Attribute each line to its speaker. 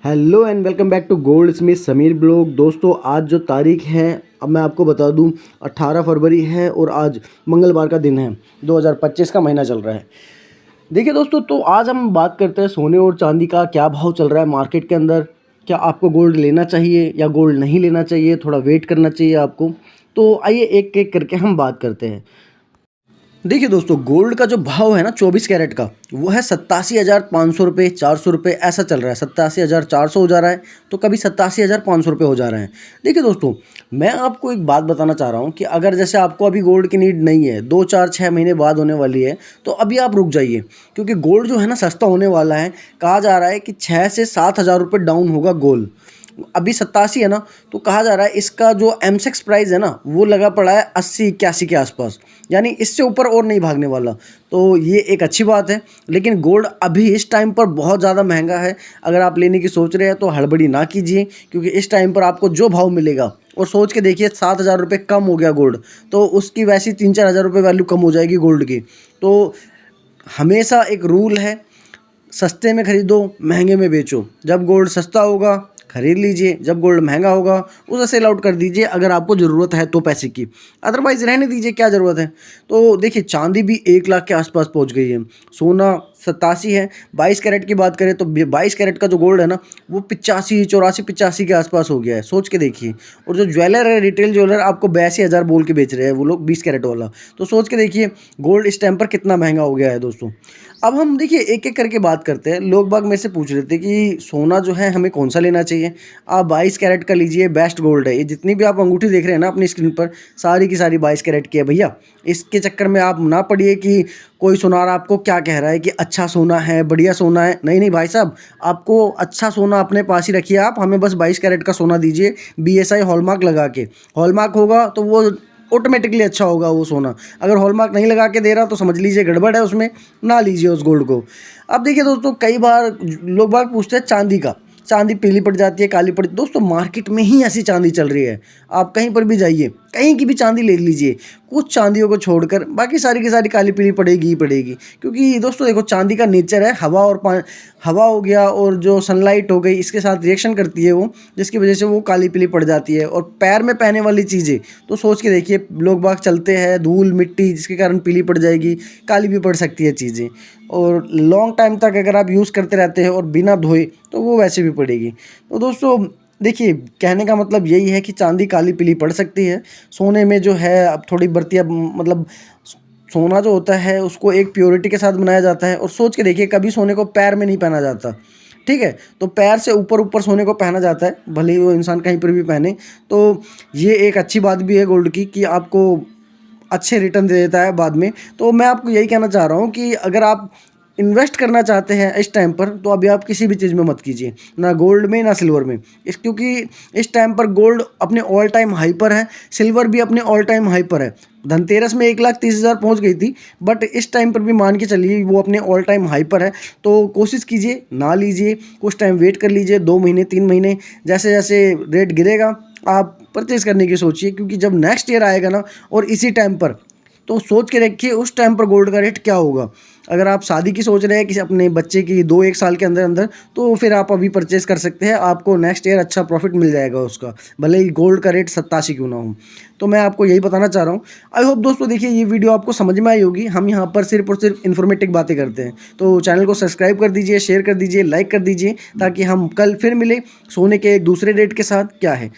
Speaker 1: Hello and welcome back to goldsmith Sameer blog. दोस्तों आज जो तारीख है, अब मैं आपको बता दूं, 18 फरवरी है और आज मंगलवार का दिन है। 2025 का महीना चल रहा है। देखिए दोस्तों, तो आज हम बात करते हैं सोने और चांदी का क्या भाव चल रहा है मार्केट के अंदर। क्या आपको गोल्ड लेना चाहिए या गोल्ड नहीं लेना चाहिए, थोड़ा वेट करना चाहिए आपको। तो आइए एक एक करके हम बात करते हैं। देखिए दोस्तों, गोल्ड का जो भाव है ना 24 कैरेट का, वो है 87,500 रुपये, 400 रुपये ऐसा चल रहा है। 87,400 हो जा रहा है, तो कभी 87,500 रुपये हो जा रहे हैं। देखिए दोस्तों, मैं आपको एक बात बताना चाह रहा हूँ कि अगर जैसे आपको अभी गोल्ड की नीड नहीं है, 2 4 6 महीने बाद होने वाली है, तो अभी आप रुक जाइए, क्योंकि गोल्ड जो है ना सस्ता होने वाला है। कहा जा रहा है कि 6 से 7 हज़ार रुपये डाउन होगा गोल्ड। अभी 87 है ना, तो कहा जा रहा है इसका जो एमसेक्स प्राइस है ना, वो लगा पड़ा है 80 81 के आसपास, यानी इससे ऊपर और नहीं भागने वाला। तो ये एक अच्छी बात है। लेकिन गोल्ड अभी इस टाइम पर बहुत ज़्यादा महंगा है। अगर आप लेने की सोच रहे हैं तो हड़बड़ी ना कीजिए, क्योंकि इस टाइम पर आपको जो भाव मिलेगा, और सोच के देखिए 7 हज़ार रुपये कम हो गया गोल्ड, तो उसकी वैसी 3 4 हज़ार रुपये वैल्यू कम हो जाएगी गोल्ड की। तो हमेशा एक रूल है, सस्ते में खरीदो, महंगे में बेचो। जब गोल्ड सस्ता होगा खरीद लीजिए, जब गोल्ड महंगा होगा उसे सेल आउट कर दीजिए, अगर आपको ज़रूरत है तो पैसे की। अदरवाइज़ रहने दीजिए, क्या ज़रूरत है। तो देखिए, चांदी भी 1 लाख के आसपास पहुंच गई है। सोना 87 है। 22 कैरेट की बात करें तो 22 कैरेट का जो गोल्ड है ना, वो 85 84 85 के आसपास हो गया है। सोच के देखिए। और जो ज्वेलर है, रिटेल ज्वेलर, आपको 82 हज़ार बोल के बेच रहे हैं वो लोग, 20 कैरेट वाला। तो सोच के देखिए गोल्ड इस टाइम पर कितना महंगा हो गया है दोस्तों। अब हम देखिए एक एक करके बात करते हैं। लोग बाग मेरे से पूछ रहे थे कि सोना जो है हमें कौन सा लेना चाहिए। आप 22 कैरेट का लीजिए, बेस्ट गोल्ड है। ये जितनी भी आप अंगूठी देख रहे हैं ना अपनी स्क्रीन पर, सारी की सारी 22 कैरेट की है भैया। इसके चक्कर में आप ना पड़िए कि कोई सुनार आपको क्या कह रहा है कि अच्छा सोना है, बढ़िया सोना है। नहीं नहीं भाई साहब, आपको अच्छा सोना अपने पास ही रखिए। आप हमें बस 22 कैरेट का सोना दीजिए, BSI हॉलमार्क लगा के। हॉलमार्क होगा तो वो ऑटोमेटिकली अच्छा होगा वो सोना। अगर हॉलमार्क नहीं लगा के दे रहा तो समझ लीजिए गड़बड़ है उसमें, ना लीजिए उस गोल्ड को। अब देखिए दोस्तों, कई बार लोग बाग पूछते हैं चांदी का। चांदी पीली पड़ जाती है, काली पड़। दोस्तों मार्केट में ही ऐसी चांदी चल रही है, आप कहीं पर भी जाइए, कहीं की भी चांदी ले लीजिए, कुछ चांदियों को छोड़कर बाकी सारी की सारी काली पीली पड़ेगी ही पड़ेगी। क्योंकि दोस्तों देखो, चांदी का नेचर है, हवा और हवा हो गया और जो सनलाइट हो गई, इसके साथ रिएक्शन करती है वो, जिसकी वजह से वो काली पीली पड़ जाती है। और पैर में पहनने वाली चीज़ें तो सोच के देखिए, लोग बाग चलते हैं धूल मिट्टी, जिसके कारण पीली पड़ जाएगी, काली भी पड़ सकती है चीज़ें। और लॉन्ग टाइम तक अगर आप यूज़ करते रहते हैं और बिना धोए, तो वो वैसे भी पड़ेगी। तो दोस्तों देखिए, कहने का मतलब यही है कि चांदी काली पीली पड़ सकती है। सोने में जो है अब थोड़ी बढ़ती, अब मतलब सोना जो होता है उसको एक प्योरिटी के साथ बनाया जाता है। और सोच के देखिए, कभी सोने को पैर में नहीं पहना जाता, ठीक है। तो पैर से ऊपर ऊपर सोने को पहना जाता है, भले ही वो इंसान कहीं पर भी पहने। तो ये एक अच्छी बात भी है गोल्ड की, कि आपको अच्छे रिटर्न दे देता है बाद में। तो मैं आपको यही कहना चाह रहा हूँ कि अगर आप इन्वेस्ट करना चाहते हैं इस टाइम पर, तो अभी आप किसी भी चीज़ में मत कीजिए, ना गोल्ड में ना सिल्वर में। क्योंकि इस टाइम पर गोल्ड अपने ऑल टाइम हाई पर है, सिल्वर भी अपने ऑल टाइम हाई पर है। धनतेरस में 1,30,000 पहुंच गई थी, बट इस टाइम पर भी मान के चलिए वो अपने ऑल टाइम हाई पर है। तो कोशिश कीजिए ना लीजिए, कुछ टाइम वेट कर लीजिए, 2 महीने 3 महीने, जैसे जैसे रेट गिरेगा आप परचेज़ करने की सोचिए। क्योंकि जब नेक्स्ट ईयर आएगा ना, और इसी टाइम पर, तो सोच के रखिए उस टाइम पर गोल्ड का रेट क्या होगा। अगर आप शादी की सोच रहे हैं किसी अपने बच्चे की 2 1 साल के अंदर अंदर, तो फिर आप अभी परचेस कर सकते हैं। आपको नेक्स्ट ईयर अच्छा प्रॉफिट मिल जाएगा उसका, भले ही गोल्ड का रेट 87 क्यों ना हो। तो मैं आपको यही बताना चाह रहा हूँ। आई होप दोस्तों, देखिए ये वीडियो आपको समझ में आई होगी। हम यहाँ पर सिर्फ और सिर्फ इन्फॉर्मेटिव बातें करते हैं। तो चैनल को सब्सक्राइब कर दीजिए, शेयर कर दीजिए, लाइक कर दीजिए, ताकि हम कल फिर मिले सोने के एक दूसरे रेट के साथ। क्या है।